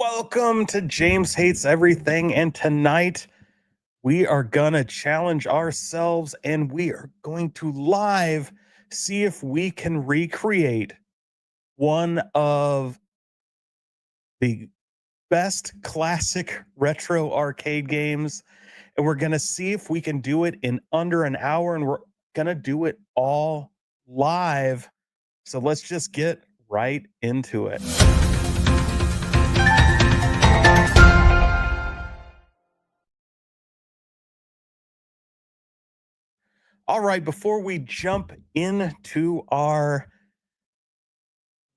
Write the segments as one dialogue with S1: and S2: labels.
S1: Welcome to James Hates Everything. And tonight we are going to challenge ourselves and we are going to live see if we can recreate one of the best classic retro arcade games. And we're going to see if we can do it in under an hour. And we're going to do it all live. So let's just get right into it. All right, before we jump into our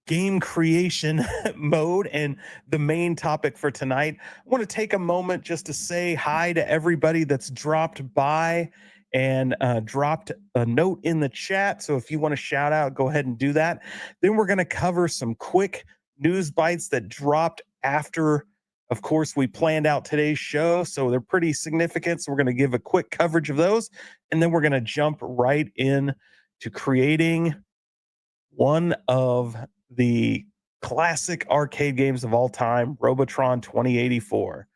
S1: game creation mode and the main topic for tonight, I want to take a moment just to say hi to everybody that's dropped by and dropped a note in the chat. So if you want to shout out, go ahead and do that. Then we're going to cover some quick news bites that dropped after, of course, we planned out today's show. So they're pretty significant. So we're going to give a quick coverage of those. And then we're going to jump right in to creating one of the classic arcade games of all time, Robotron 2084.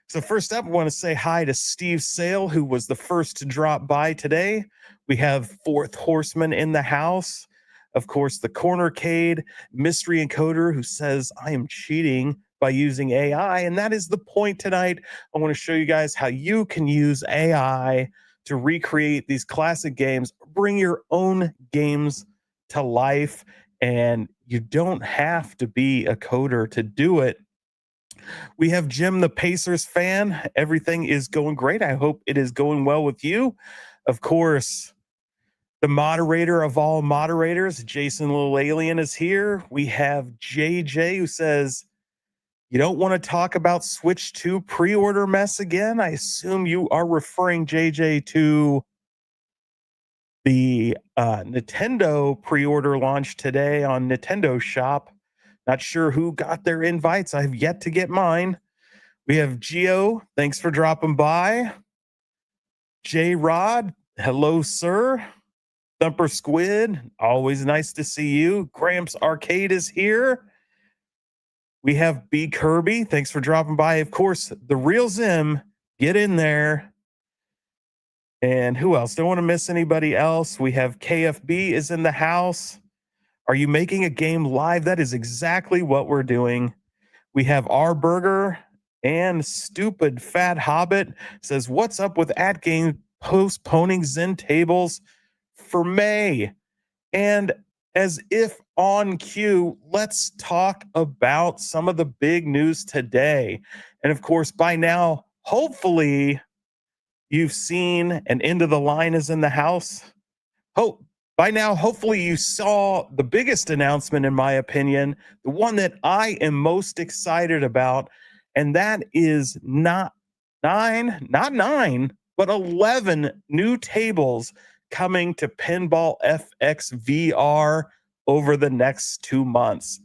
S1: So first up, I want to say hi to Steve Sale, who was the first to drop by today. We have Fourth Horseman in the house. Of course, the Cornercade Mystery Encoder, who says, I am cheating by using AI. And that is the point tonight. I want to show you guys how you can use AI to recreate these classic games, bring your own games to life, and you don't have to be a coder to do it. We have Jim, the Pacers fan. Everything is going great. I hope it is going well with you. Of course, the moderator of all moderators, Jason Little Alien, is here. We have JJ, who says, you don't want to talk about Switch 2 pre-order mess again? I assume you are referring, JJ, to the Nintendo pre-order launch today on Nintendo Shop. Not sure who got their invites. I have yet to get mine. We have Geo. Thanks for dropping by. J Rod. Hello, sir. Thumper Squid. Always nice to see you. Gramps Arcade is here. We have B Kirby. Thanks for dropping by. Of course, the real Zim. Get in there. And who else? Don't want to miss anybody else. We have KFB is in the house. Are you making a game live? That is exactly what we're doing. We have R Burger and Stupid Fat Hobbit says, what's up with AtGames postponing Zen tables for May? And as if on cue, let's talk about some of the big news today. And of course, by now, hopefully, you've seen and Into the Line is in the house. By now, hopefully you saw the biggest announcement, in my opinion, the one that I am most excited about, and that is not nine, but 11 new tables coming to Pinball FX VR over the next 2 months.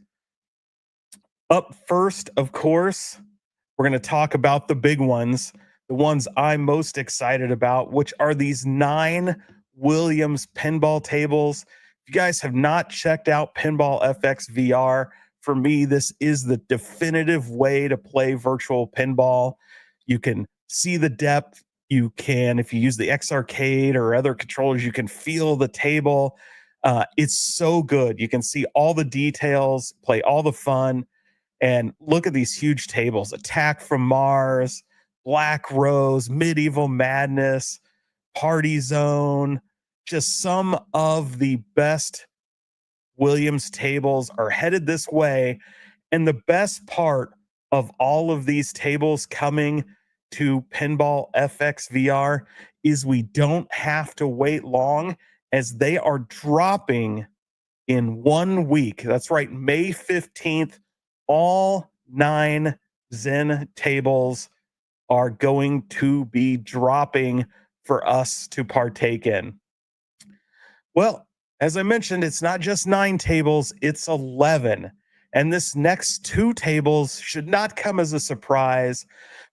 S1: Up first, of course, we're going to talk about the big ones, the ones I'm most excited about, which are these 9 Williams pinball tables. If you guys have not checked out Pinball FX VR, for me, this is the definitive way to play virtual pinball. You can see the depth. You can, if you use the X Arcade or other controllers, you can feel the table. It's so good. You can see all the details, play all the fun, and look at these huge tables. Attack from Mars, Black Rose, Medieval Madness, Party Zone. Just some of the best Williams tables are headed this way. And the best part of all of these tables coming to Pinball FX VR is we don't have to wait long, as they are dropping in 1 week. That's right, May 15th. All 9 Zen tables are going to be dropping for us to partake in. Well, as I mentioned, it's not just 9 tables, it's 11. And this next 2 tables should not come as a surprise,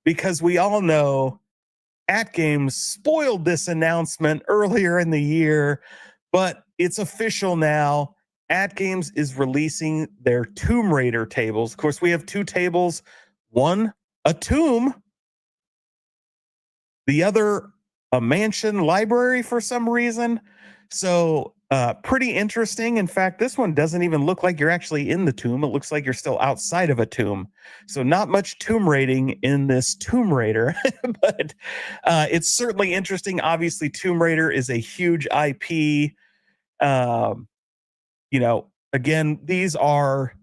S1: because we all know AtGames spoiled this announcement earlier in the year, but it's official now. AtGames is releasing their Tomb Raider tables. Of course, we have 2 tables. One, a tomb, the other, a mansion library for some reason. So, pretty interesting. In fact, this one doesn't even look like you're actually in the tomb. It looks like you're still outside of a tomb. So, not much tomb raiding in this Tomb Raider, but it's certainly interesting. Obviously, Tomb Raider is a huge IP. Um, again, these are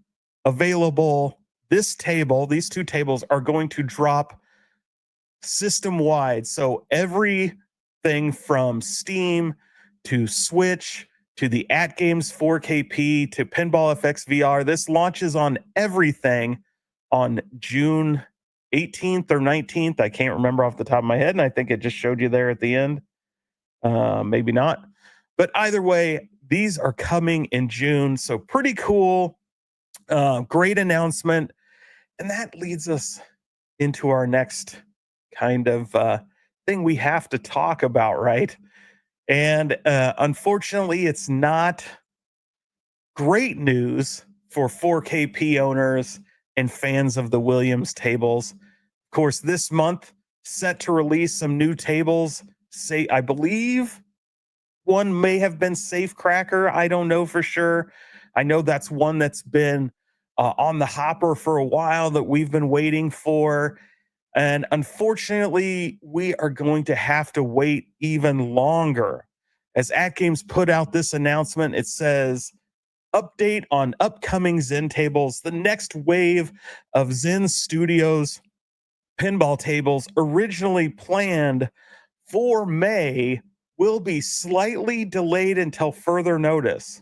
S1: available. These two tables are going to drop system wide. So everything from Steam to Switch to the AtGames 4KP to Pinball FX VR, this launches on everything on June 18th or 19th. I can't remember off the top of my head. And I think it just showed you there at the end. Maybe not. But either way, these are coming in June. So pretty cool. Great announcement. And that leads us into our next kind of thing we have to talk about, right? And unfortunately, it's not great news for 4KP owners and fans of the Williams tables. Of course, this month, set to release some new tables. Say, I believe one may have been Safecracker. I don't know for sure. I know that's one that's been on the hopper for a while that we've been waiting for. And unfortunately, we are going to have to wait even longer. As AtGames put out this announcement, it says, update on upcoming Zen tables. The next wave of Zen Studios pinball tables, originally planned for May, will be slightly delayed until further notice.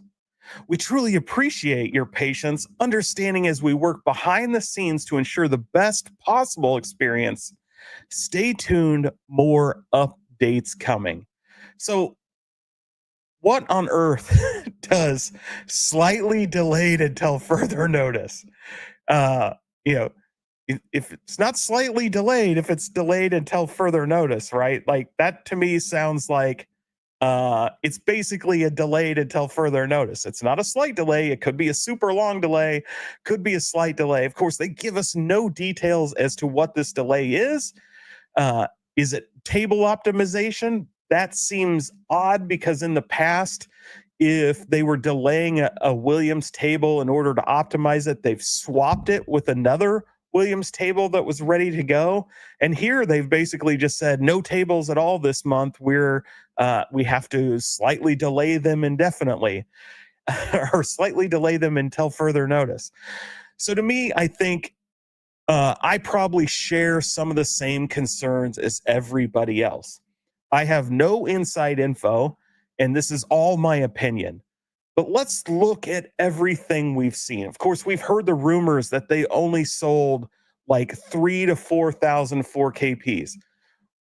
S1: We truly appreciate your patience, understanding as we work behind the scenes to ensure the best possible experience. Stay tuned, more updates coming. So, what on earth does slightly delayed until further notice? Uh, you know, if it's not slightly delayed, if it's delayed until further notice, right? Like that to me sounds like it's basically a delayed until further notice. It's not a slight delay. It could be a super long delay, could be a slight delay. Of course, they give us no details as to what this delay is. Uh, is it table optimization? That seems odd because in the past, if they were delaying a Williams table in order to optimize it, they've swapped it with another Williams table that was ready to go. And here they've basically just said no tables at all this month. We have to slightly delay them indefinitely or slightly delay them until further notice. So to me, I think I probably share some of the same concerns as everybody else. I have no inside info, and this is all my opinion. But let's look at everything we've seen. Of course, we've heard the rumors that they only sold like 3,000 to 4,000 4KPs.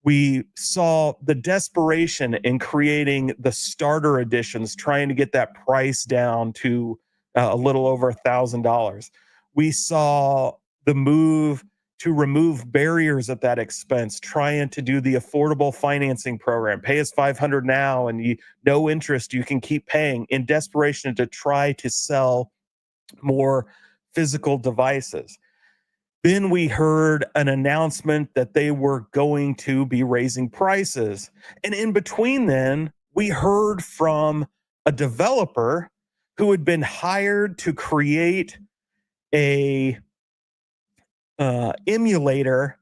S1: We saw the desperation in creating the starter editions, trying to get that price down to a little over $1,000. We saw the move to remove barriers at that expense, trying to do the affordable financing program. Pay us $500 now, and no interest. You can keep paying in desperation to try to sell more physical devices. Then we heard an announcement that they were going to be raising prices. And in between then, we heard from a developer who had been hired to create a emulator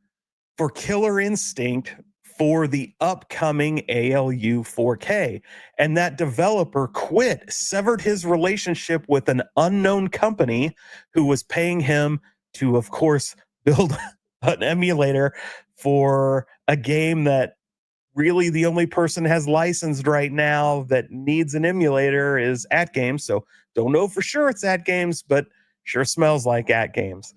S1: for Killer Instinct for the upcoming ALU 4K. And that developer quit, severed his relationship with an unknown company who was paying him to, of course, build an emulator for a game that really the only person has licensed right now that needs an emulator is AtGames. So don't know for sure it's AtGames, but sure smells like AtGames.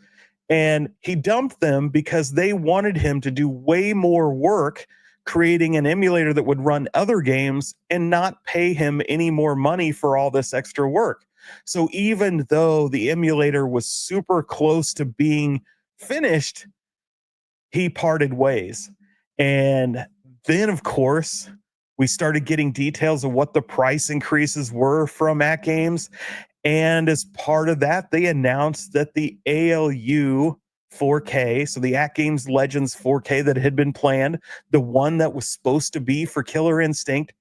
S1: And he dumped them because they wanted him to do way more work creating an emulator that would run other games and not pay him any more money for all this extra work. So even though the emulator was super close to being finished, he parted ways. And then, of course, we started getting details of what the price increases were from AtGames. And as part of that, they announced that the ALU 4K. So the AtGames Legends 4K that had been planned, the one that was supposed to be for Killer Instinct,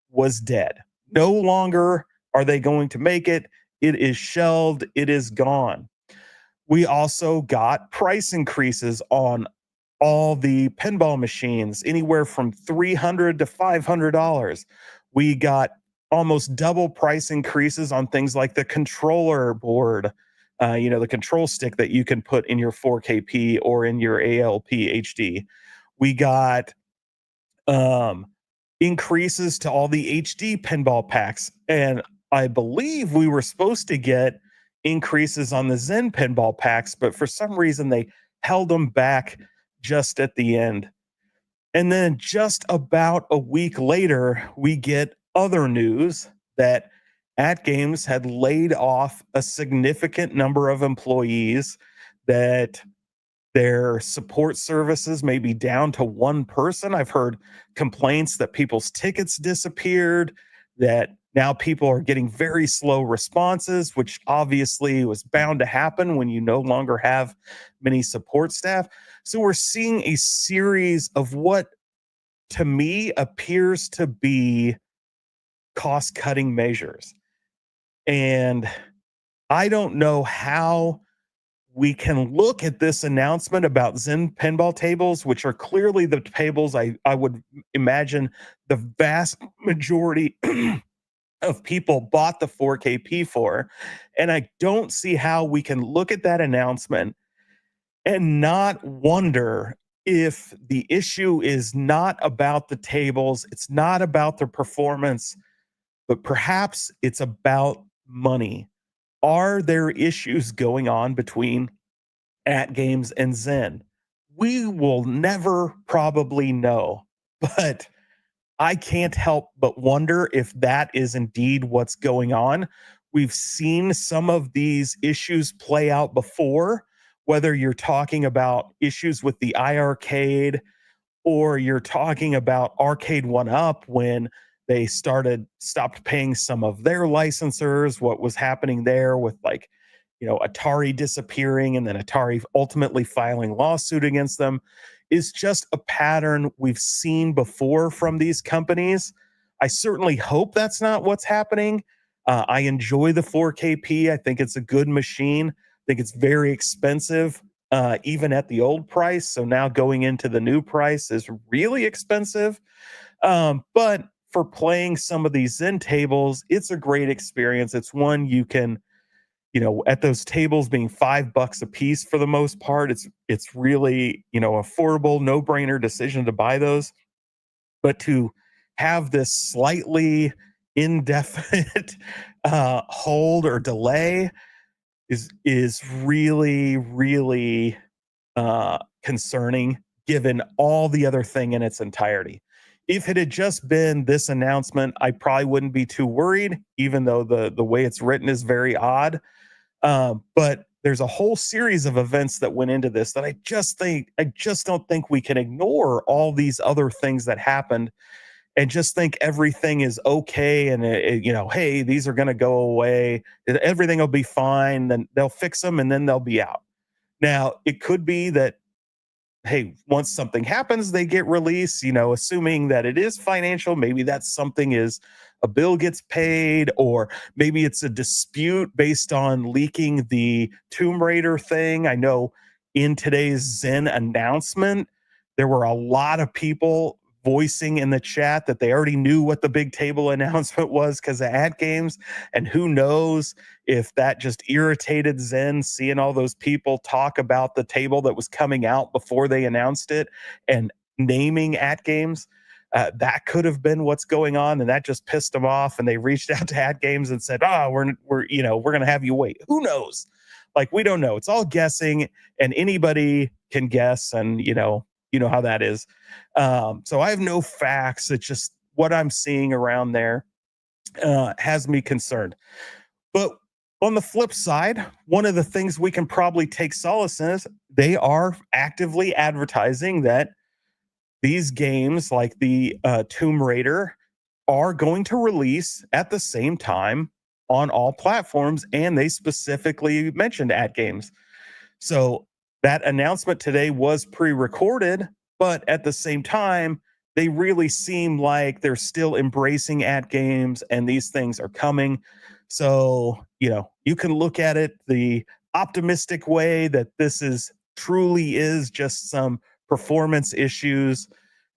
S1: was dead. No longer are they going to make it. It is shelved. It is gone. We also got price increases on all the pinball machines, anywhere from $300 to $500. We got almost double price increases on things like the controller board, the control stick that you can put in your 4KP or in your ALP HD. We got um, increases to all the HD pinball packs. And I believe we were supposed to get increases on the Zen pinball packs, but for some reason they held them back just at the end. And then just about a week later, we get other news that AtGames had laid off a significant number of employees, that their support services may be down to one person. I've heard complaints that people's tickets disappeared, that now people are getting very slow responses, which obviously was bound to happen when you no longer have many support staff. So we're seeing a series of what to me appears to be cost cutting measures. And I don't know how we can look at this announcement about Zen pinball tables, which are clearly the tables I would imagine the vast majority of people bought the 4KP for. And I don't see how we can look at that announcement and not wonder if the issue is not about the tables, it's not about their performance, but perhaps it's about money. Are there issues going on between AtGames and Zen? We will never probably know, but I can't help but wonder if that is indeed what's going on. We've seen some of these issues play out before, whether you're talking about issues with the iArcade or you're talking about Arcade One Up when they stopped paying some of their licensors, what was happening there with Atari disappearing and then Atari ultimately filing lawsuit against them, is just a pattern we've seen before from these companies. I certainly hope that's not what's happening. I enjoy the 4KP. I think it's a good machine. I think it's very expensive, even at the old price. So now going into the new price is really expensive. But for playing some of these Zen tables, it's a great experience. It's one you can, at those tables being $5 a piece for the most part, it's really, affordable, no-brainer decision to buy those. But to have this slightly indefinite hold or delay is really, really concerning, given all the other thing in its entirety. If it had just been this announcement, I probably wouldn't be too worried, even though the way it's written is very odd. But there's a whole series of events that went into this that I just don't think we can ignore all these other things that happened and just think everything is okay. And hey, these are going to go away. Everything will be fine. Then they'll fix them and then they'll be out. Now, it could be that, hey, once something happens, they get released, assuming that it is financial. Maybe that's something is a bill gets paid, or maybe it's a dispute based on leaking the Tomb Raider thing. I know in today's Zen announcement, there were a lot of people voicing in the chat that they already knew what the big table announcement was because of AtGames. And who knows if that just irritated Zen, seeing all those people talk about the table that was coming out before they announced it and naming AtGames. That could have been what's going on, and that just pissed them off. And they reached out to AtGames and said, we're going to have you wait. Who knows? We don't know. It's all guessing, and anybody can guess. And, you know how that is. So I have no facts. It's just what I'm seeing around there has me concerned. But on the flip side, one of the things we can probably take solace in is they are actively advertising that these games like the Tomb Raider are going to release at the same time on all platforms. And they specifically mentioned AtGames. So That announcement today was pre-recorded, but at the same time, they really seem like they're still embracing at games and these things are coming. So, you can look at it the optimistic way that this is truly is just some performance issues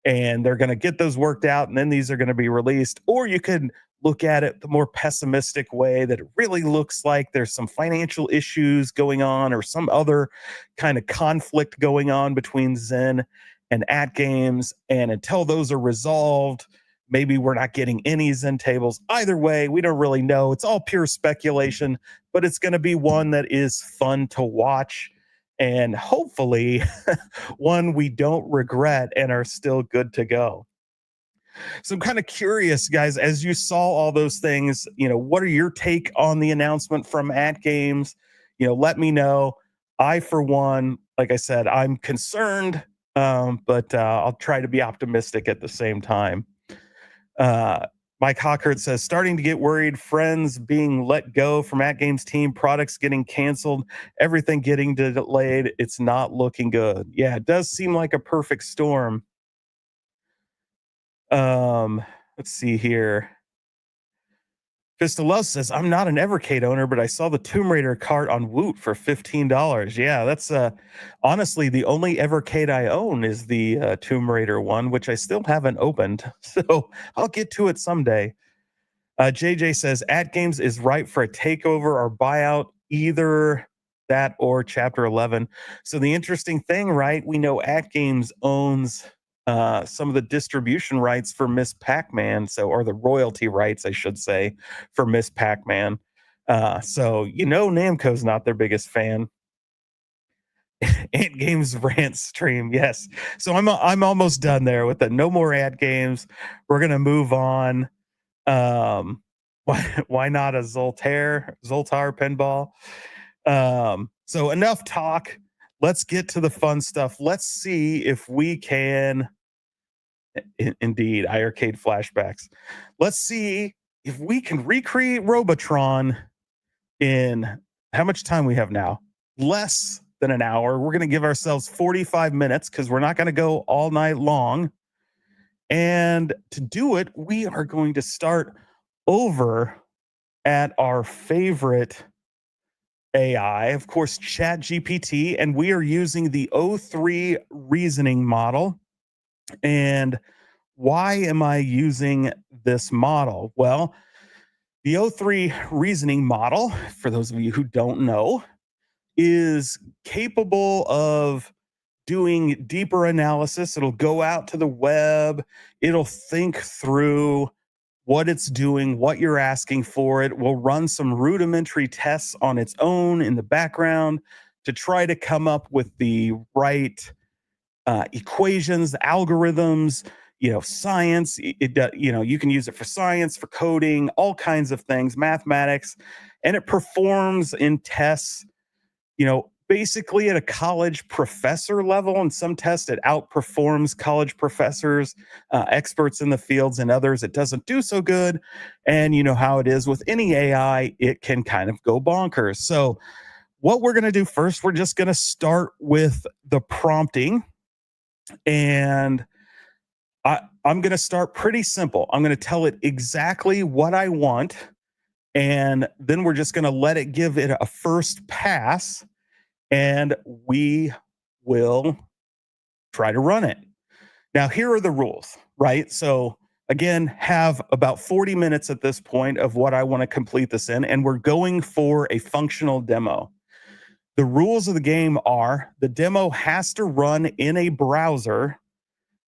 S1: and they're going to get those worked out and then these are going to be released, or you could look at it the more pessimistic way that it really looks like there's some financial issues going on or some other kind of conflict going on between Zen and AtGames, and until those are resolved, maybe we're not getting any Zen tables. Either way, we don't really know. It's all pure speculation, but it's going to be one that is fun to watch and hopefully one we don't regret and are still good to go. So I'm kind of curious, guys, as you saw all those things, what are your take on the announcement from At Games? Let me know. I, for one, like I said, I'm concerned, but I'll try to be optimistic at the same time. Mike Hockert says, starting to get worried, friends being let go from At Games team, products getting canceled, everything getting delayed. It's not looking good. Yeah, it does seem like a perfect storm. Let's see here. Fistalos says, I'm not an Evercade owner, but I saw the Tomb Raider cart on Woot for $15. Yeah, that's honestly the only Evercade I own is the Tomb Raider one, which I still haven't opened. So I'll get to it someday. JJ says, At Games is ripe for a takeover or buyout, either that or Chapter 11. So the interesting thing, right? We know At Games owns some of the distribution rights for Miss Pac-Man, or the royalty rights, I should say, for Miss Pac-Man. So Namco's not their biggest fan. Ant Games rant stream, yes. So I'm almost done there with the no more Ad Games. We're gonna move on. Why not a Zoltar pinball? So enough talk. Let's get to the fun stuff. Let's see if we can. Indeed, iArcade flashbacks. Let's see if we can recreate Robotron in how much time we have now? Less than an hour. We're going to give ourselves 45 minutes because we're not going to go all night long. And to do it, we are going to start over at our favorite AI, of course, ChatGPT, and we are using the O3 reasoning model. And why am I using this model? Well, the O3 reasoning model, for those of you who don't know, is capable of doing deeper analysis. It'll go out to the web. It'll think through what it's doing, what you're asking for it. Will run some rudimentary tests on its own in the background to try to come up with the right equations, algorithms, science. You can use it for science, for coding, all kinds of things, mathematics, and it performs in tests, basically at a college professor level. In some tests, it outperforms college professors, experts in the fields, and others it doesn't do so good. And you know how it is with any AI, it can kind of go bonkers. So what we're going to do first, we're just going to start with the prompting. And I'm going to start pretty simple. I'm going to tell it exactly what I want. And then we're just going to let it give it a first pass. And we will try to run it. Now, here are the rules, right? So again, have about 40 minutes at this point of what I want to complete this in. And we're going for a functional demo. The rules of the game are the demo has to run in a browser.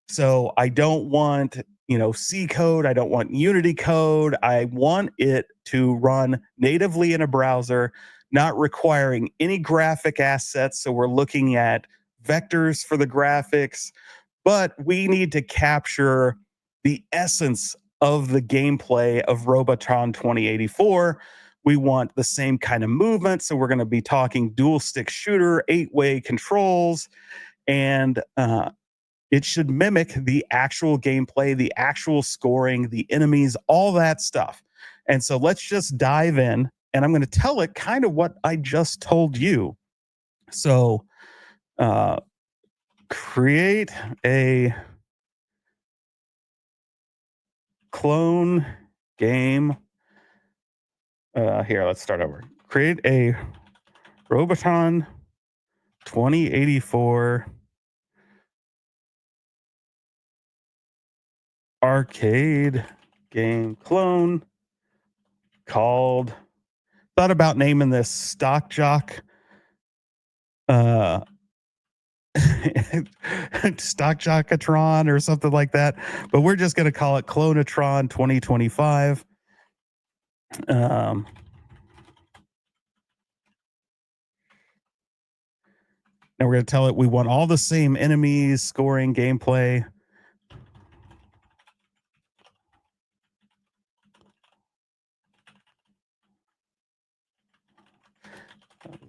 S1: So I don't want, C code. I don't want Unity code. I want it to run natively in a browser, not requiring any graphic assets. So we're looking at vectors for the graphics, but we need to capture the essence of the gameplay of Robotron 2084. We want the same kind of movement. So we're going to be talking dual stick shooter, 8-way controls, and it should mimic the actual gameplay, the actual scoring, the enemies, all that stuff. And so let's just dive in, and I'm going to tell it kind of what I just told you. So Uh, create a clone game. Here, let's start over. Create a Roboton 2084 arcade game clone called, thought about naming this Stock Jock uh Stock Jockatron or something like that, but we're just going to call it Clonatron 2025. um Now we're going to tell it we want all the same enemies, scoring, gameplay.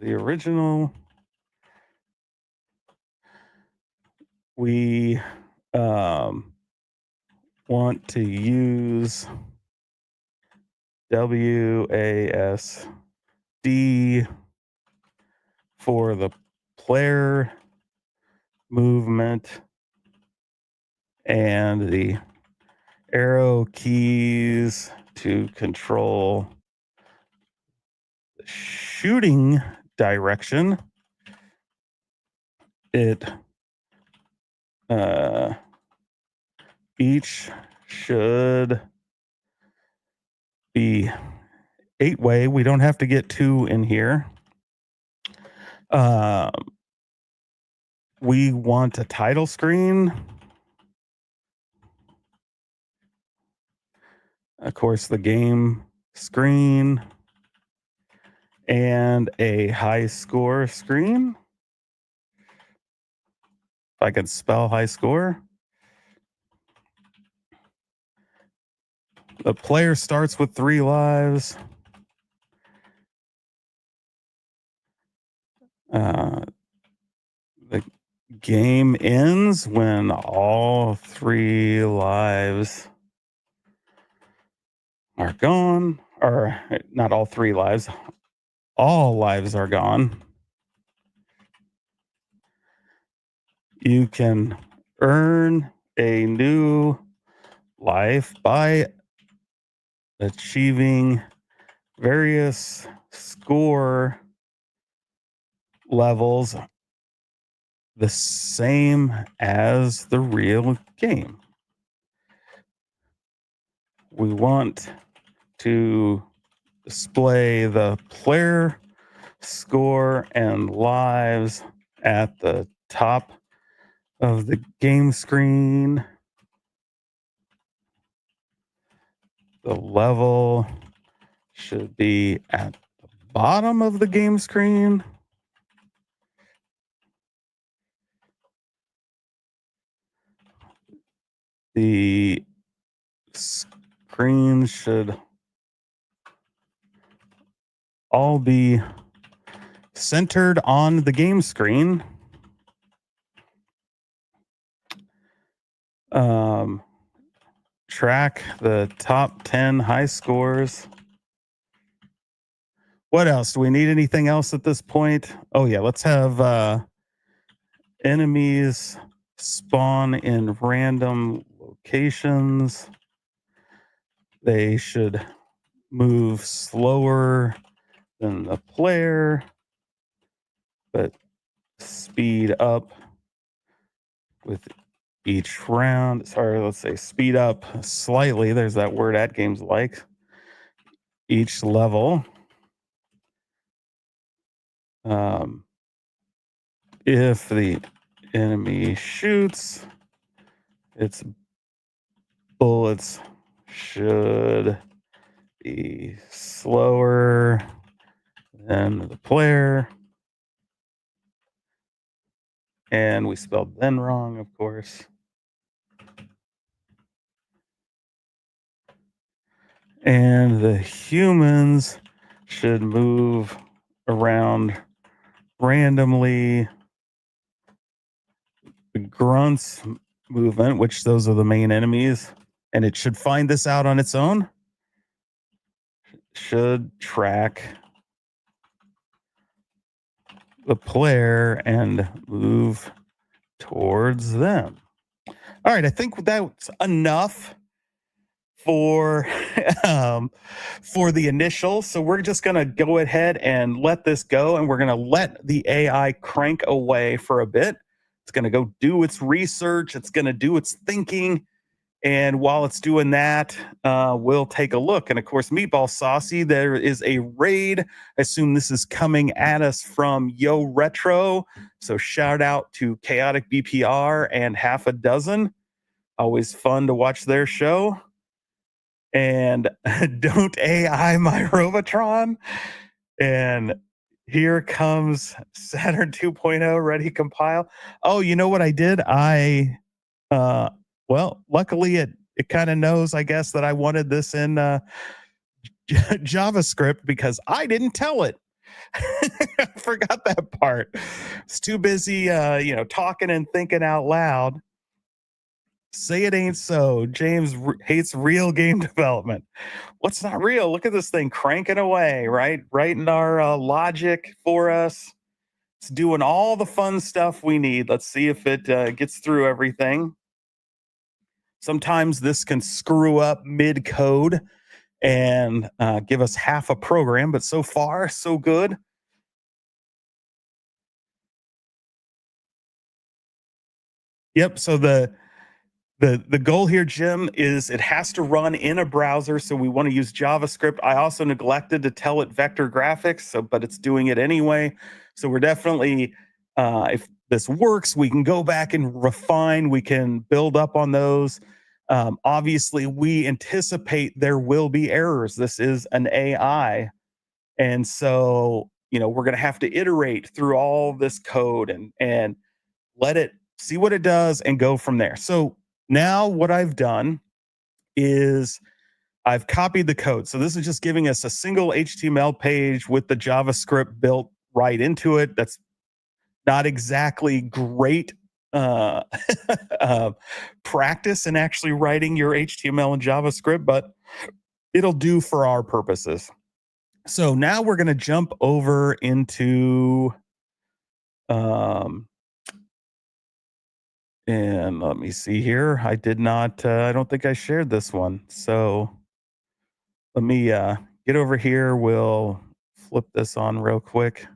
S1: The original, we want to use WASD for the player movement and the arrow keys to control the shooting direction. It each should be 8-way. We don't have to get 2 in here. We want a title screen. Of course, the game screen and a high score screen. If I could spell high score. The player starts with 3 lives. The game ends when all 3 lives are gone, or not all 3 lives, all lives are gone. You can earn a new life by achieving various score levels the same as the real game. We want to display the player score and lives at the top of the game screen. The level should be at the bottom of the game screen. The screen should all be centered on the game screen. Track the top 10 high scores. What else? Do we need anything else at this point? Oh, yeah. Let's have enemies spawn in random locations. They should move slower than the player, but speed up with each round. Sorry, let's say speed up slightly. There's that word AtGames like. Each level. If the enemy shoots, its bullets should be slower than the player. And we spelled then wrong, of course. And the humans should move around randomly. The grunts movement, which those are the main enemies, and it should find this out on its own, should track the player and move towards them. All right, I think that's enough for um for the initial. So we're just going to go ahead and let this go, and we're going to let the AI crank away for a bit. It's going to go do its research, it's going to do its thinking, and while it's doing that, we'll take a look. And of course, Meatball Saucy, there is a raid. I assume this is coming at us from Yo Retro. So shout out to Chaotic BPR and Half a Dozen. Always fun to watch their show. And don't AI my Robotron. And here comes Saturn 2.0 ready compile. Oh, you know what I did? Uh well, luckily it kind of knows, I guess, that I wanted this in JavaScript because I didn't tell it. I forgot that part. It's too busy talking and thinking out loud. Say it ain't so. James hates real game development. What's not real? Look at this thing cranking away, right? Writing our logic for us. It's doing all the fun stuff we need. Let's see if it gets through everything. Sometimes this can screw up mid code and give us half a program, but so far, so good. Yep. So the goal here, Jim, is it has to run in a browser. So we want to use JavaScript. I also neglected to tell it vector graphics, but it's doing it anyway. So we're definitely, if this works, we can go back and refine. We can build up on those. Obviously, we anticipate there will be errors. This is an AI. And so, we're going to have to iterate through all this code and let it see what it does and go from there. So now what I've done is I've copied the code. So this is just giving us a single HTML page with the JavaScript built right into it. That's not exactly great uh, uh, practice in actually writing your HTML and JavaScript, but it'll do for our purposes. So now we're going to jump over into and let me see here. I did not, I don't think I shared this one. So let me get over here. We'll flip this on real quick.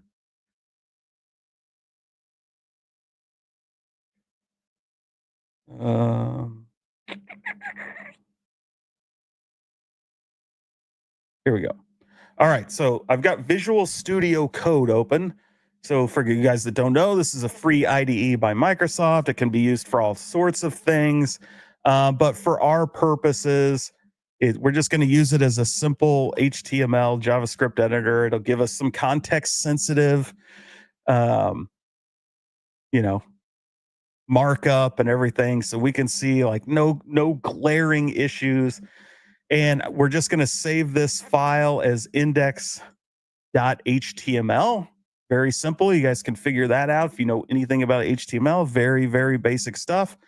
S1: Um, Here we go. All right. So I've got Visual Studio Code open. So for you guys that don't know, this is a free IDE by Microsoft. It can be used for all sorts of things. But for our purposes, we're just going to use it as a simple HTML JavaScript editor. It'll give us some context sensitive, um, you know, markup and everything. So we can see like no glaring issues. And we're just going to save this file as index.html. Very simple. You guys can figure that out if you know anything about HTML. Very, very basic stuff.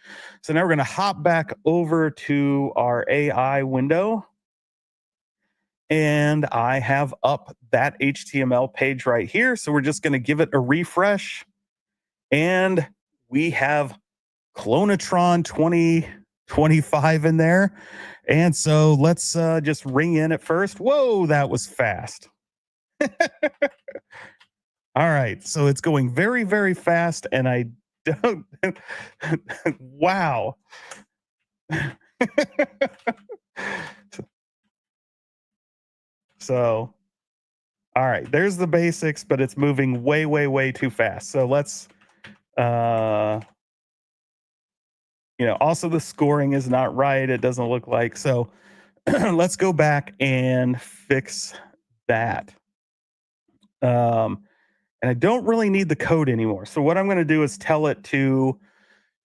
S1: So now we're going to hop back over to our AI window. And I have up that HTML page right here. So we're just going to give it a refresh. And we have Clonatron 2025 in there. And so let's just ring in at first. Whoa, that was fast. All right. So it's going very, very fast. And I don't, wow. So, all right. There's the basics, but it's moving way, way, way too fast. So let's, also the scoring is not right. It doesn't look like so. Let's go back and fix that. And I don't really need the code anymore. So what I'm going to do is tell it to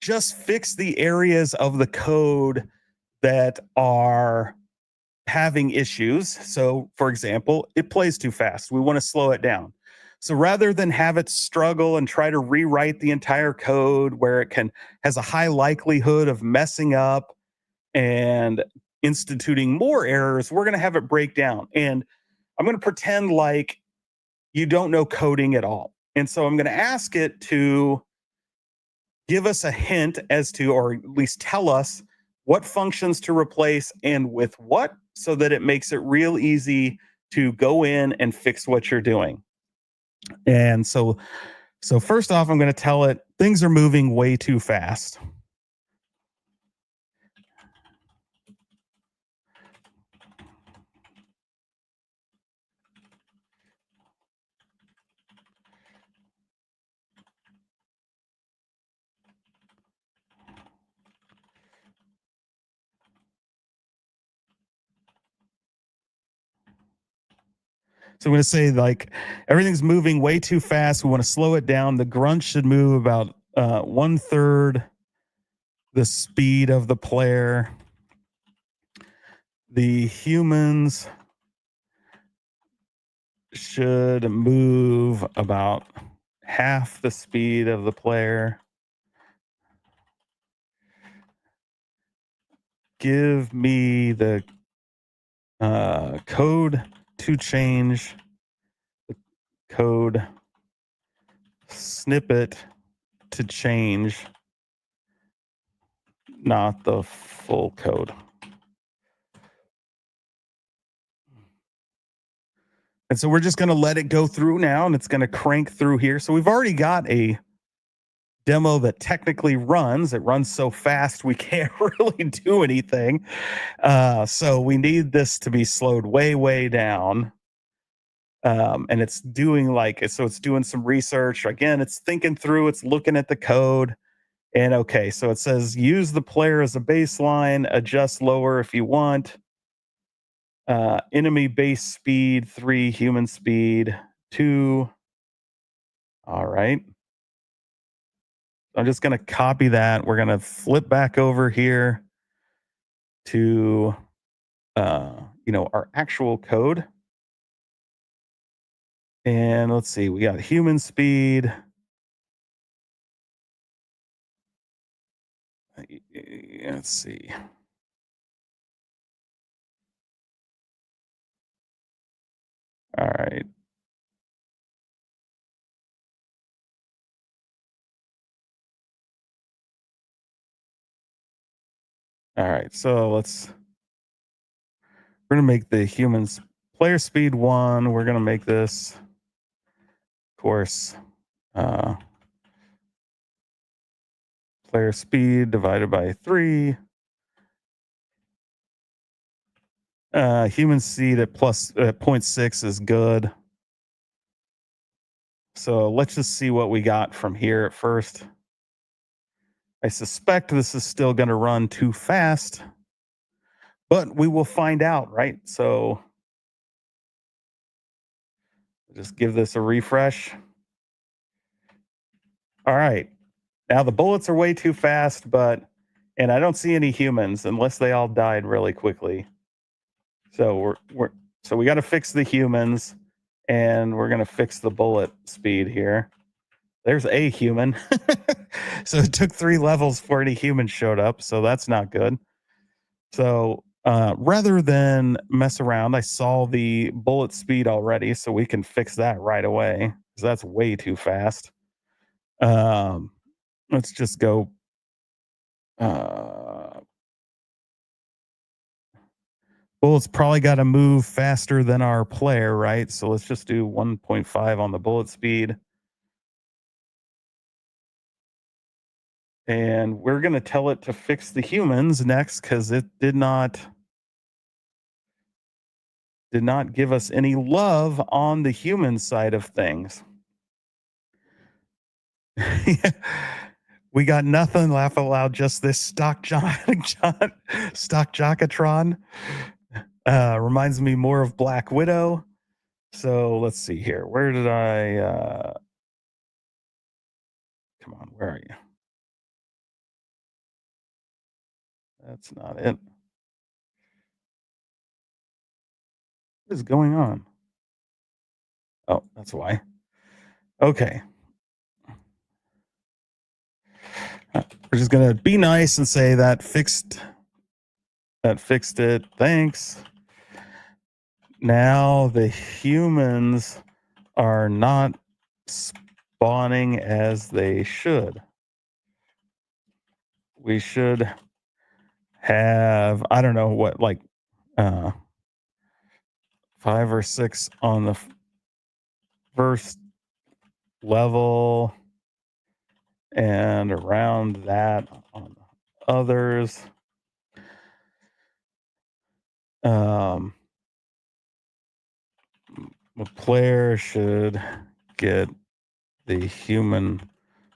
S1: just fix the areas of the code that are having issues. So for example, it plays too fast. We want to slow it down. So rather than have it struggle and try to rewrite the entire code where it has a high likelihood of messing up and instituting more errors, we're going to have it break down. And I'm going to pretend like you don't know coding at all. And so I'm going to ask it to give us a hint as to, or at least tell us what functions to replace and with what, so that it makes it real easy to go in and fix what you're doing. And so first off, I'm going to tell it things are moving way too fast. So I'm going to say, like, everything's moving way too fast. We want to slow it down. The grunt should move about 1/3 the speed of the player. The humans should move about half the speed of the player. Give me the code to change the code snippet to change, not the full code. And so we're just going to let it go through now, and it's going to crank through here. So we've already got a demo that technically runs. It runs so fast we can't really do anything. So we need this to be slowed way, way down. And it's doing it's doing some research. Again, it's thinking through, it's looking at the code. And okay, so it says use the player as a baseline, adjust lower if you want. Enemy base speed 3, human speed 2. All right. I'm just going to copy that. We're going to flip back over here to our actual code. And let's see, we got human speed. Let's see. All right. All right. So we're going to make the humans player speed 1. We're going to make this, of course, player speed divided by 3. Human speed at plus 0.6 is good. So let's just see what we got from here at first. I suspect this is still going to run too fast, but we will find out, right? So just give this a refresh. All right. Now the bullets are way too fast, and I don't see any humans unless they all died really quickly. So we got to fix the humans, and we're going to fix the bullet speed here. There's a human. So it took 3 levels before any humans showed up. So that's not good. So rather than mess around, I saw the bullet speed already, so we can fix that right away because that's way too fast. Let's just go. Bullet's probably got to move faster than our player, right? So let's just do 1.5 on the bullet speed. And we're going to tell it to fix the humans next because it did not give us any love on the human side of things. We got nothing. Laugh aloud. Just this stock Jockatron. Reminds me more of Black Widow. So let's see here. Where did I? Come on, where are you? That's not it. What is going on? Oh, that's why. Okay. We're just gonna be nice and say that fixed it. Thanks. Now the humans are not spawning as they should. We should have, I don't know what, like uh 5 or 6 on the first level and around that on others. Um, the player should get the human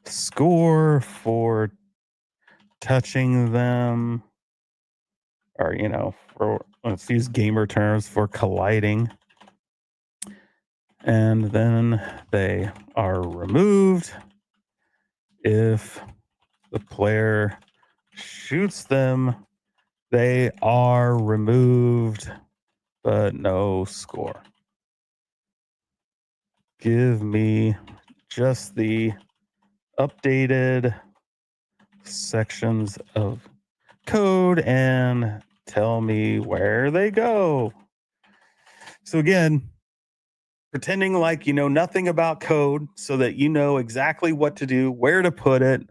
S1: score for touching them, or for, let's use gamer terms, for colliding. And then they are removed if the player shoots them. They are removed, but no score. Give me just the updated sections of code and tell me where they go. So again, pretending like you know nothing about code so that you know exactly what to do, where to put it.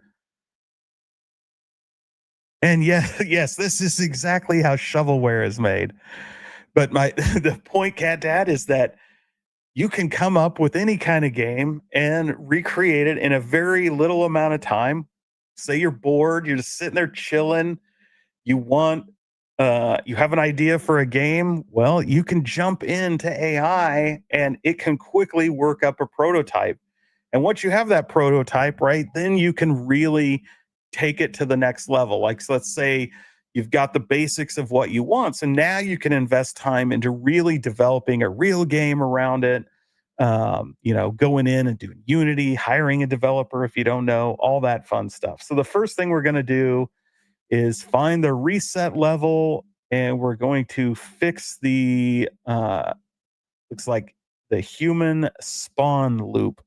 S1: And yes, this is exactly how shovelware is made. But my the point, Cat Dad, is that you can come up with any kind of game and recreate it in a very little amount of time. Say you're bored, you're just sitting there chilling, you want you have an idea for a game, well, you can jump into AI and it can quickly work up a prototype. And once you have that prototype, right, then you can really take it to the next level. Like, so let's say you've got the basics of what you want. So now you can invest time into really developing a real game around it. Going in and doing Unity, hiring a developer if you don't know, all that fun stuff. So the first thing we're going to do is find the reset level, and we're going to fix the looks like the human spawn loop.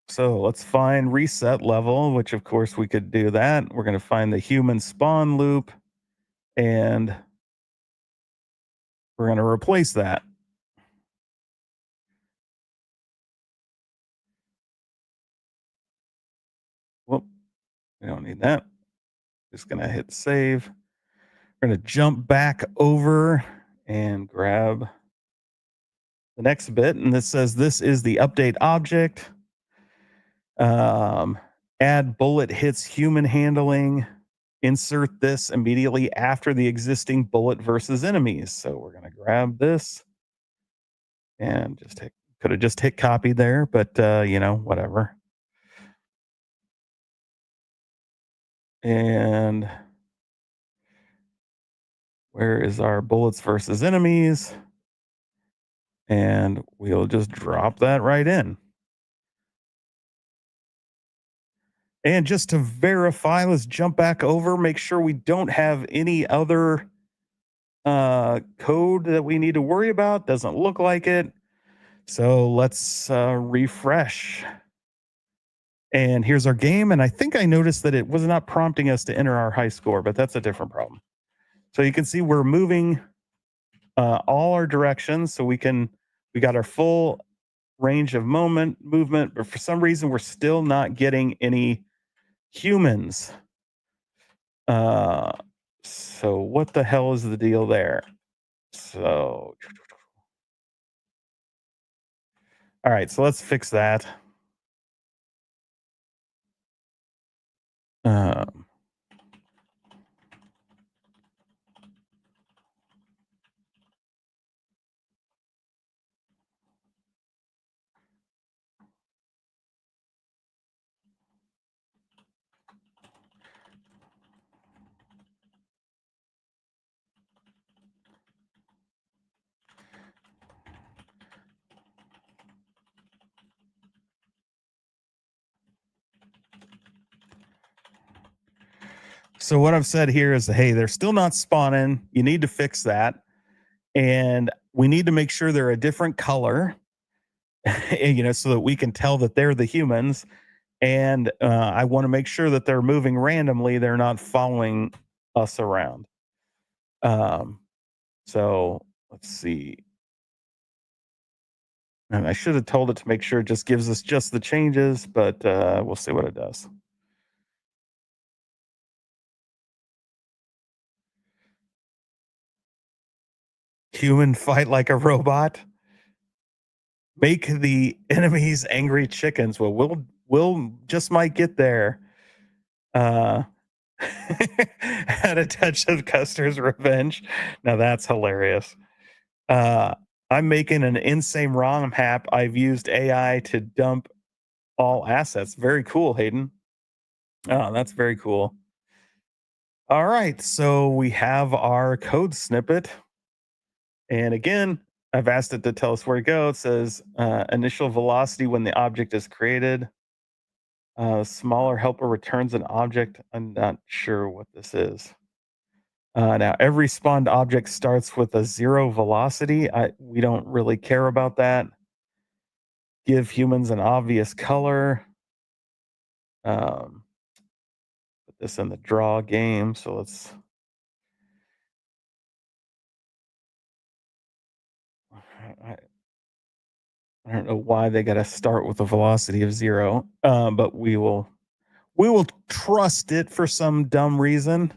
S1: So let's find reset level, which of course we could do that. We're going to find the human spawn loop, and we're going to replace that. Whoop, we don't need that. Just going to hit save. We're going to jump back over and grab the next bit. And this says this is the update object. Um, Add bullet hits human handling. Insert this immediately after the existing bullet versus enemies. So we're going to grab this and could have just hit copy there, but whatever. And where is our bullets versus enemies? And we'll just drop that right in. And just to verify, let's jump back over, make sure we don't have any other code that we need to worry about. Doesn't look like it. So let's refresh. And here's our game. And I think I noticed that it was not prompting us to enter our high score, but that's a different problem. So you can see we're moving all our directions. So we got our full range of movement, but for some reason we're still not getting any humans. So what the hell is the deal there? So, all right, so let's fix that. Um, so what I've said here is, hey, they're still not spawning. You need to fix that, and we need to make sure they're a different color, so that we can tell that they're the humans. And I want to make sure that they're moving randomly. They're not following us around. So let's see. And I should have told it to make sure it just gives us just the changes, but we'll see what it does. Human fight like a robot. Make the enemies angry chickens. Well, we'll just might get there. Uh, Had a touch of Custer's revenge. Now that's hilarious. Uh, I'm making an insane ROM app. I've used AI to dump all assets. Very cool, Hayden. Oh, that's very cool. All right, so we have our code snippet. And again, I've asked it to tell us where to go. It says initial velocity when the object is created. Smaller helper returns an object. I'm not sure what this is. Now, every spawned object starts with a 0 velocity. We don't really care about that. Give humans an obvious color. Put this in the draw game. So let's. I, I don't know why they got to start with a velocity of 0, but we will trust it for some dumb reason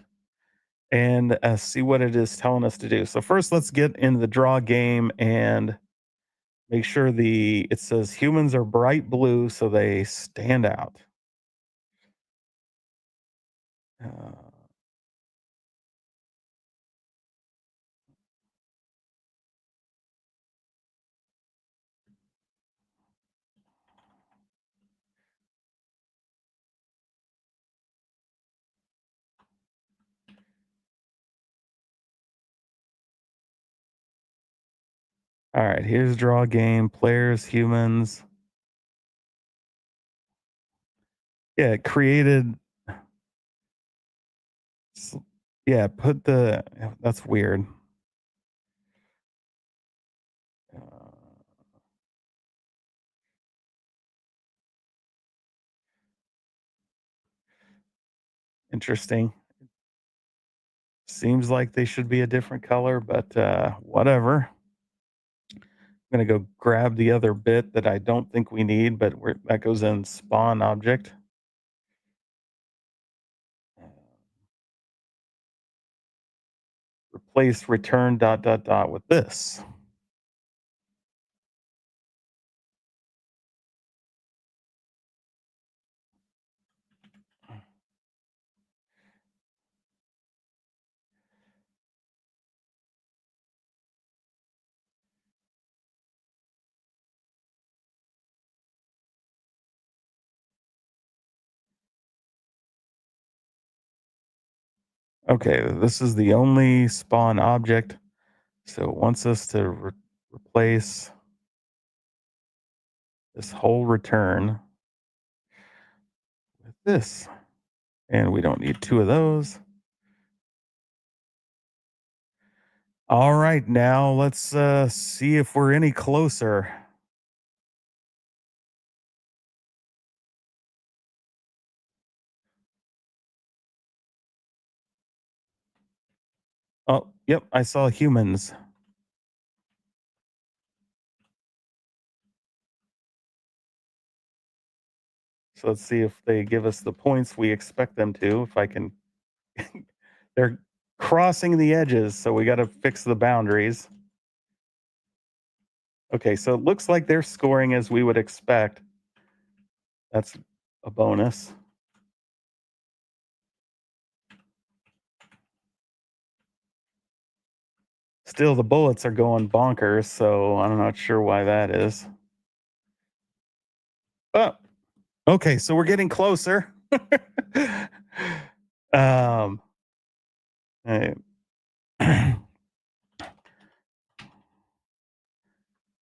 S1: and see what it is telling us to do. So first, let's get into the draw game and make sure it says humans are bright blue, so they stand out. Uh, all right, here's draw game. Players, humans. Yeah, it created. Yeah, put the. That's weird. Uh, Interesting. Seems like they should be a different color, but whatever. I'm gonna go grab the other bit that I don't think we need, but that goes in spawn object. Replace return dot dot dot with this. Okay, this is the only spawn object. So it wants us to replace this whole return with this. And we don't need two of those. All right, now let's see if we're any closer. Oh, yep, I saw humans. So let's see if they give us the points we expect them to. If I can, they're crossing the edges, so we got to fix the boundaries. Okay, so it looks like they're scoring as we would expect. That's a bonus. Still, the bullets are going bonkers, so I'm not sure why that is. Oh, okay, so we're getting closer. um, eh,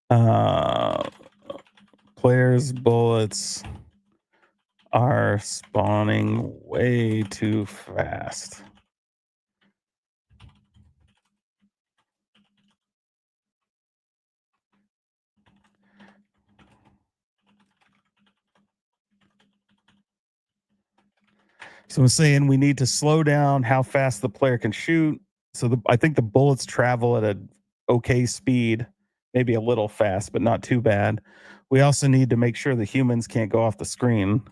S1: uh, players' bullets are spawning way too fast. So I'm saying we need to slow down how fast the player can shoot. So I think the bullets travel at a okay speed, maybe a little fast, but not too bad. We also need to make sure the humans can't go off the screen.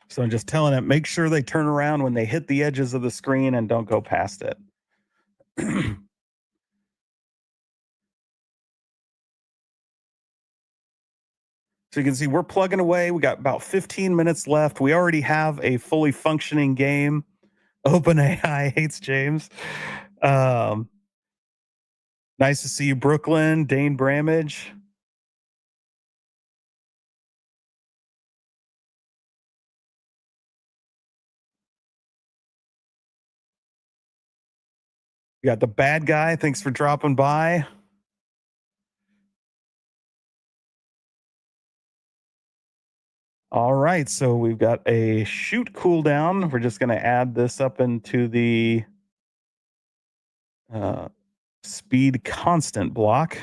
S1: So I'm just telling it, make sure they turn around when they hit the edges of the screen and don't go past it. So you can see we're plugging away. We got about 15 minutes left. We already have a fully functioning game. OpenAI hates James. Um, Nice to see you, Brooklyn, Dane Bramage. You got the bad guy. Thanks for dropping by. All right. So we've got a shoot cooldown. We're just going to add this up into the uh, speed constant block.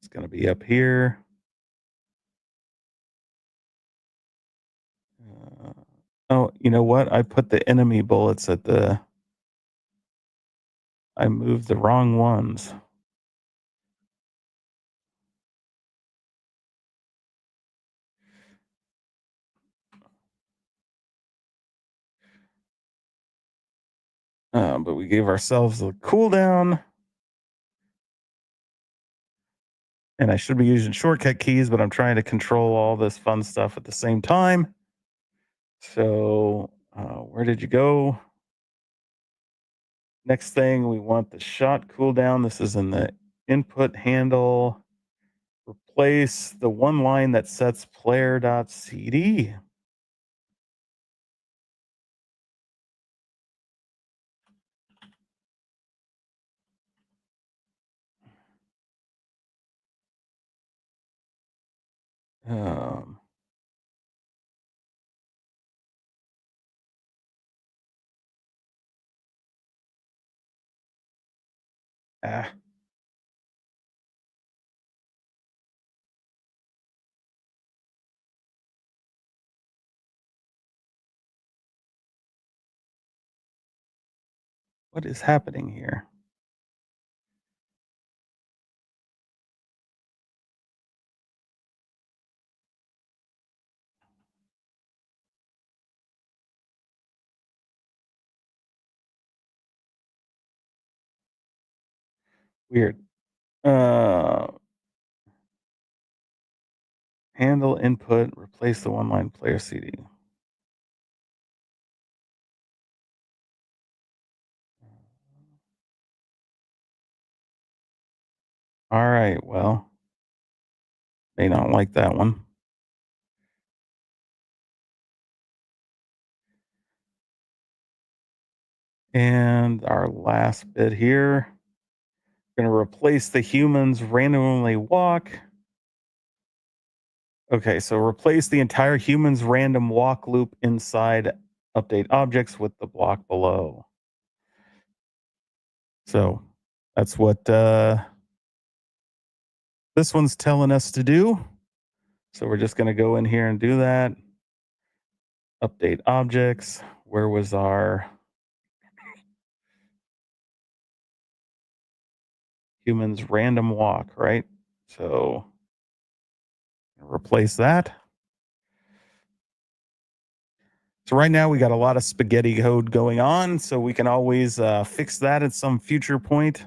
S1: It's going to be up here. Uh, oh, you know what? I put the enemy bullets at the. I moved the wrong ones. But we gave ourselves a cooldown. And I should be using shortcut keys, but I'm trying to control all this fun stuff at the same time. So, where did you go? Next thing, we want the shot cooldown. This is in the input handle. Replace the one line that sets player.cd. Um, ah, what is happening here? Weird. Uh, Handle input, replace the one line player CD. All right. Well, they don't like that one. And our last bit here, going to replace the humans randomly walk. Okay, so replace the entire humans random walk loop inside update objects with the block below. So that's what this one's telling us to do. So we're just going to go in here and do that. Update objects. Where was our humans random walk, right? So replace that. So right now we got a lot of spaghetti code going on, so we can always fix that at some future point.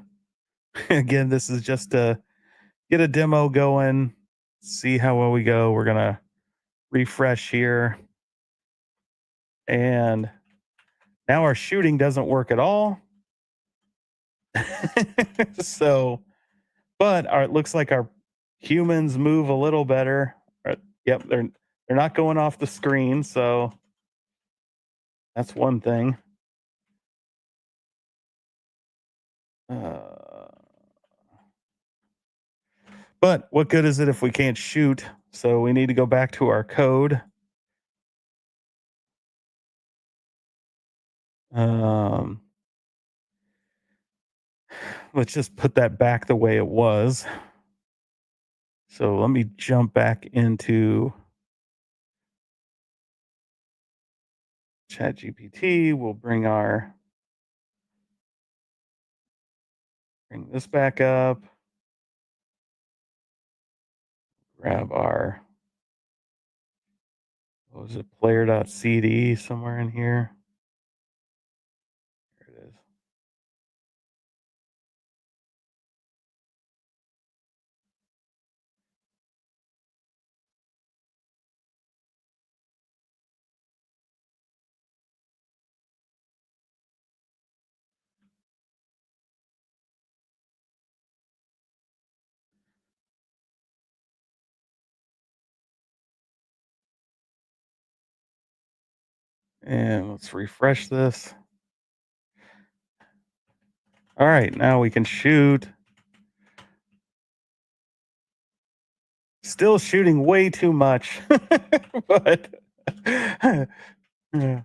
S1: Again, this is just to get a demo going, see how well we go. We're gonna refresh here, and now our shooting doesn't work at all. So, but it looks like our humans move a little better. Yep, they're not going off the screen, so that's one thing. Uh, but what good is it if we can't shoot? So we need to go back to our code. Um, let's just put that back the way it was. So let me jump back into ChatGPT. We'll bring this back up, grab our, what was it, player.cd somewhere in here. There it is. And let's refresh this. All right, now we can shoot. Still shooting way too much, but it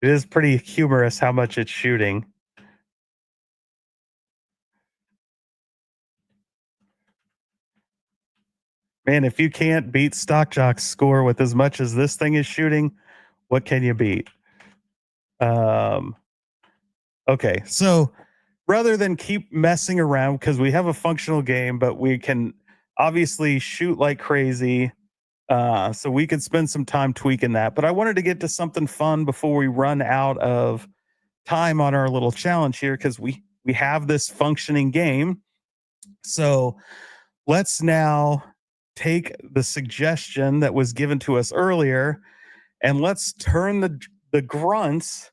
S1: is pretty humorous how much it's shooting. Man, if you can't beat Stock Jock's score with as much as this thing is shooting, what can you beat? Um, okay, so rather than keep messing around, because we have a functional game, but we can obviously shoot like crazy. So we could spend some time tweaking that. But I wanted to get to something fun before we run out of time on our little challenge here, because we have this functioning game. So let's now take the suggestion that was given to us earlier and let's turn the grunts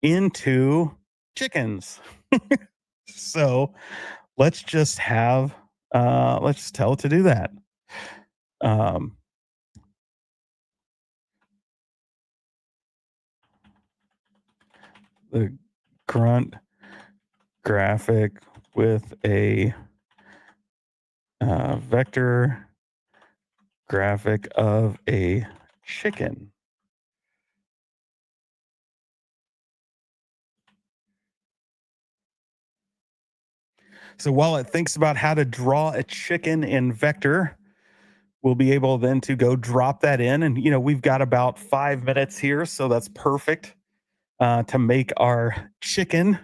S1: into chickens. So let's just tell it to do that. Um, the grunt graphic with a vector graphic of a chicken. So while it thinks about how to draw a chicken in vector, we'll be able then to go drop that in. And, we've got about 5 minutes here. So that's perfect to make our chicken.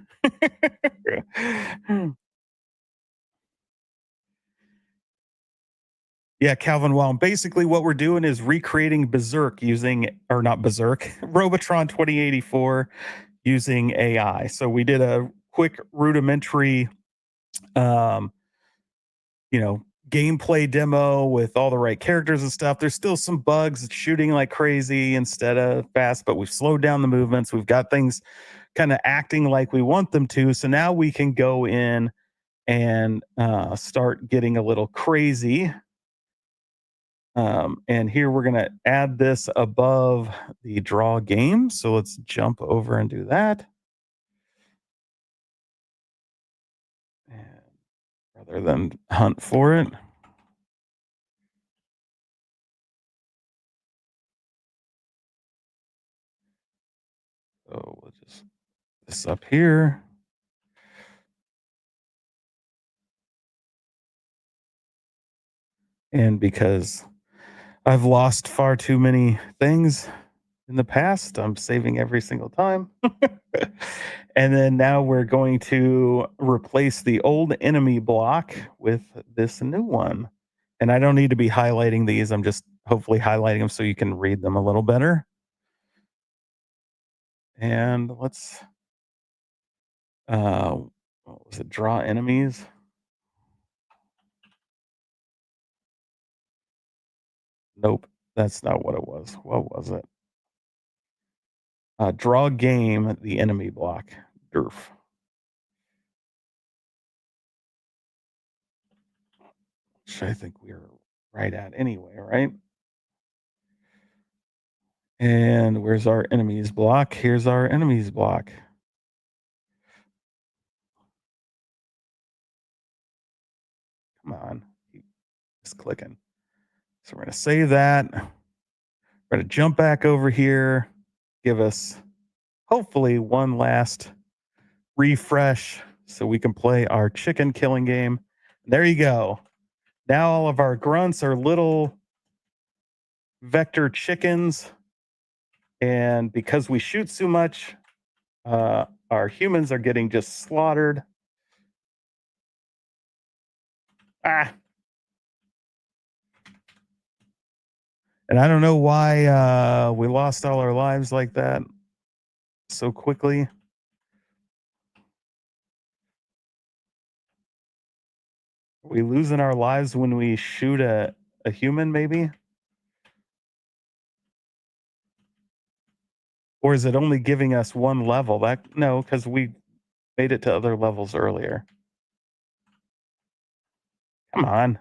S1: Yeah, Calvin Wong. Basically, what we're doing is recreating Berserk or not Berserk, Robotron 2084 using AI. So we did a quick rudimentary, um, you know, gameplay demo with all the right characters and stuff. There's still some bugs, it's shooting like crazy instead of fast, but we've slowed down the movements. We've got things kind of acting like we want them to. So now we can go in and start getting a little crazy. And here we're going to add this above the draw game. So let's jump over and do that. And rather than hunt for it. So we'll just this up here. And because I've lost far too many things in the past, I'm saving every single time. And then now we're going to replace the old enemy block with this new one. And I don't need to be highlighting these. I'm just hopefully highlighting them so you can read them a little better. And let's uh what was it? Draw enemies. Nope, that's not what it was. What was it? Draw game, the enemy block. Derf. Which I think we are right at anyway, right? And where's our enemies block? Here's our enemies block. Come on. Keep just clicking. So we're going to save that. We're going to jump back over here. Give us hopefully one last refresh so we can play our chicken killing game. There you go. Now all of our grunts are little vector chickens. And because we shoot so much, our humans are getting just slaughtered. Ah, and I don't know why we lost all our lives like that so quickly. Are we losing our lives when we shoot a human, maybe? Or is it only giving us one level? That no, because we made it to other levels earlier. Come on.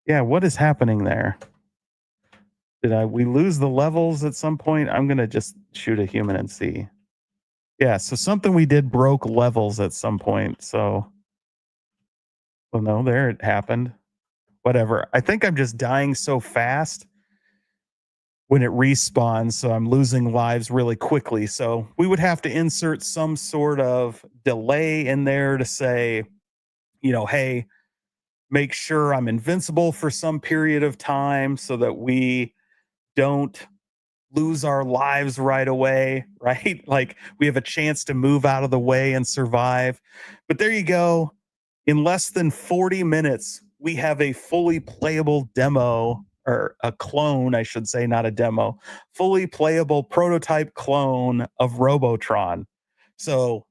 S1: Yeah, what is happening there? Did I we lose the levels at some point? I'm gonna just shoot a human and see. Yeah, so something we did broke levels at some point. So well no, there it happened. Whatever. I think I'm just dying so fast when it respawns, so I'm losing lives really quickly. So we would have to insert some sort of delay in there to say, hey, make sure I'm invincible for some period of time so that we don't lose our lives right away, right? Like we have a chance to move out of the way and survive. But there you go. In less than 40 minutes, we have a fully playable demo or a clone, I should say, not a demo, fully playable prototype clone of Robotron. So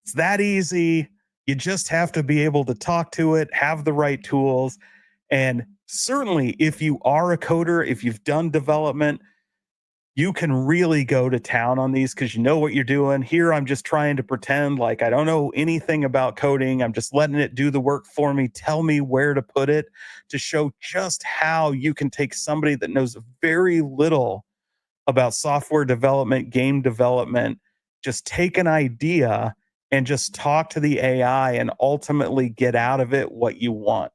S1: it's that easy. You just have to be able to talk to it, have the right tools. And certainly, if you are a coder, if you've done development, you can really go to town on these because you know what you're doing. Here, I'm just trying to pretend like I don't know anything about coding. I'm just letting it do the work for me, tell me where to put it to show just how you can take somebody that knows very little about software development, game development, just take an idea and just talk to the AI and ultimately get out of it what you want.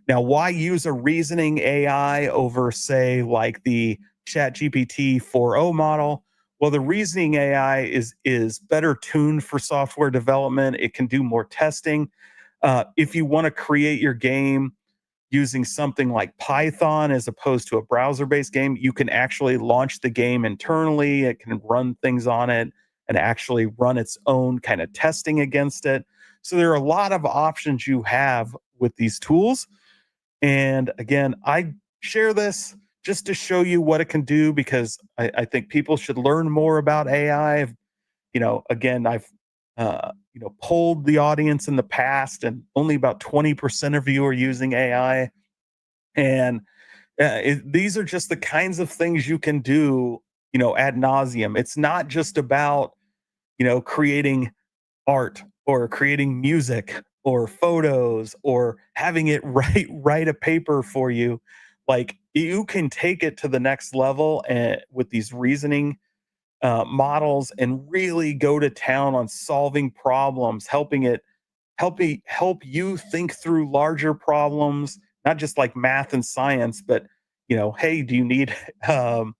S1: Now, why use a reasoning AI over, say, like the ChatGPT 4.0 model? Well, the reasoning AI is better tuned for software development. It can do more testing. If you want to create your game using something like Python as opposed to a browser-based game, you can actually launch the game internally. It can run things on it and actually run its own kind of testing against it. So there are a lot of options you have with these tools. And again, I share this just to show you what it can do because I think people should learn more about AI. Again, I've polled the audience in the past, and only about 20% of you are using AI. And these are just the kinds of things you can do, ad nauseum. It's not just about creating art or creating music or photos or having it write a paper for you. Like you can take it to the next level and with these reasoning models and really go to town on solving problems, help you think through larger problems, not just like math and science, but hey, um,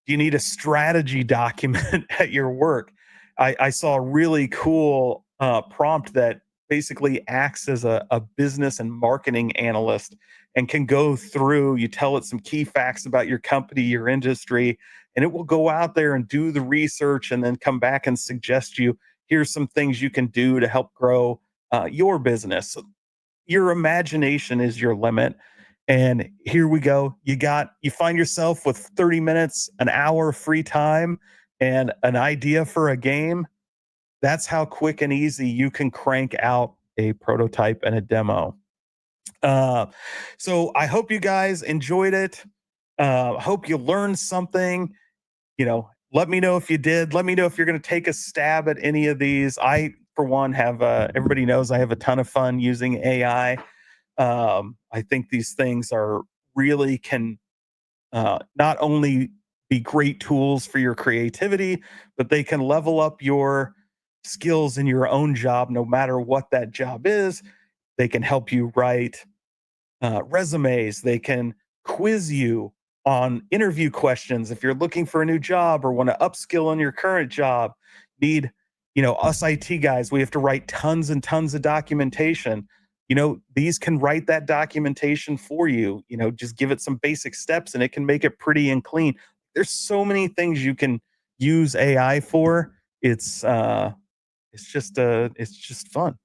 S1: do you need a strategy document at your work? I saw a really cool prompt that basically acts as a business and marketing analyst and can go through, you tell it some key facts about your company, your industry, and it will go out there and do the research and then come back and suggest you, here's some things you can do to help grow your business. So your imagination is your limit. And here we go. You find yourself with 30 minutes, an hour free time, and an idea for a game. That's how quick and easy you can crank out a prototype and a demo. Uh, so I hope you guys enjoyed it. Hope you learned something. Let me know if you did. Let me know if you're going to take a stab at any of these. I, for one, have everybody knows I have a ton of fun using AI. I think these things are really can not only be great tools for your creativity, but they can level up your skills in your own job, no matter what that job is. They can help you write resumes. They can quiz you on interview questions. If you're looking for a new job or want to upskill on your current job, need, us IT guys, we have to write tons and tons of documentation. These can write that documentation for you. Just give it some basic steps and it can make it pretty and clean. There's so many things you can use AI for. It's just fun.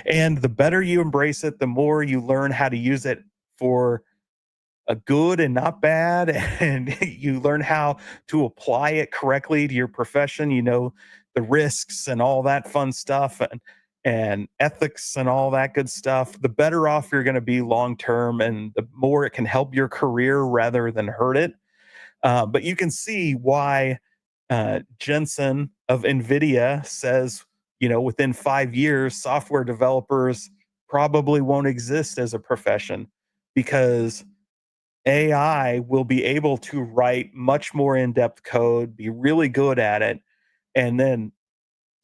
S1: And the better you embrace it, the more you learn how to use it for a good and not bad, and you learn how to apply it correctly to your profession. The risks and all that fun stuff, and ethics and all that good stuff. The better off you're going to be long term, and the more it can help your career rather than hurt it. But you can see why Jensen of NVIDIA says, within 5 years, software developers probably won't exist as a profession, because AI will be able to write much more in depth code, be really good at it. And then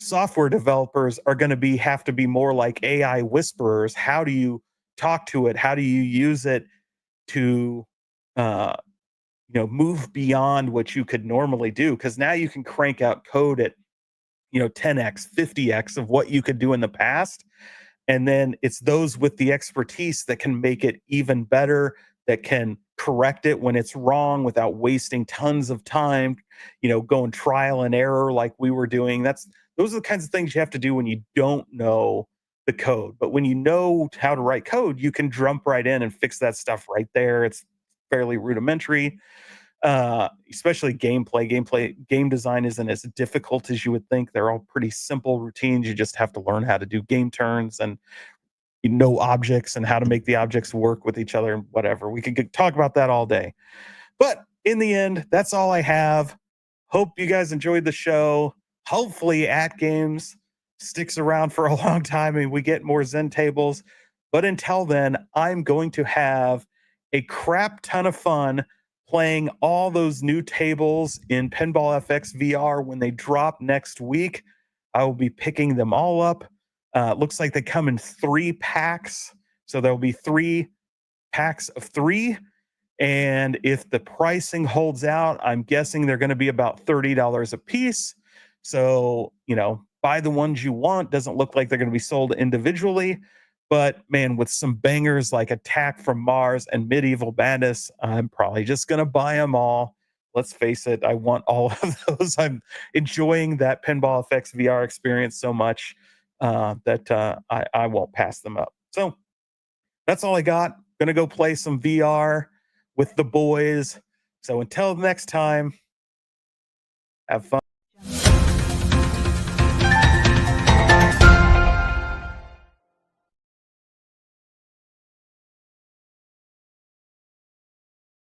S1: software developers are going to have to be more like AI whisperers. How do you talk to it? How do you use it to, uh, move beyond what you could normally do? Because now you can crank out code at, 10x, 50x of what you could do in the past. And then it's those with the expertise that can make it even better, that can correct it when it's wrong without wasting tons of time, going trial and error like we were doing. Those are the kinds of things you have to do when you don't know the code. But when you know how to write code, you can jump right in and fix that stuff right there. It's fairly rudimentary. Especially game design isn't as difficult as you would think. They're all pretty simple routines. You just have to learn how to do game turns and objects and how to make the objects work with each other and whatever. We could talk about that all day. But in the end, that's all I have. Hope you guys enjoyed the show. Hopefully AtGames sticks around for a long time and we get more Zen tables. But until then, I'm going to have a crap ton of fun playing all those new tables in Pinball FX VR when they drop next week. I will be picking them all up. Looks like they come in 3 packs. So there'll be 3 packs of 3. And if the pricing holds out, I'm guessing they're going to be about $30 a piece. So, buy the ones you want. Doesn't look like they're going to be sold individually. But man, with some bangers like Attack from Mars and Medieval Madness, I'm probably just going to buy them all. Let's face it, I want all of those. I'm enjoying that Pinball Effects VR experience so much that I won't pass them up. So that's all I got. Gonna go play some VR with the boys. So until next time, have fun.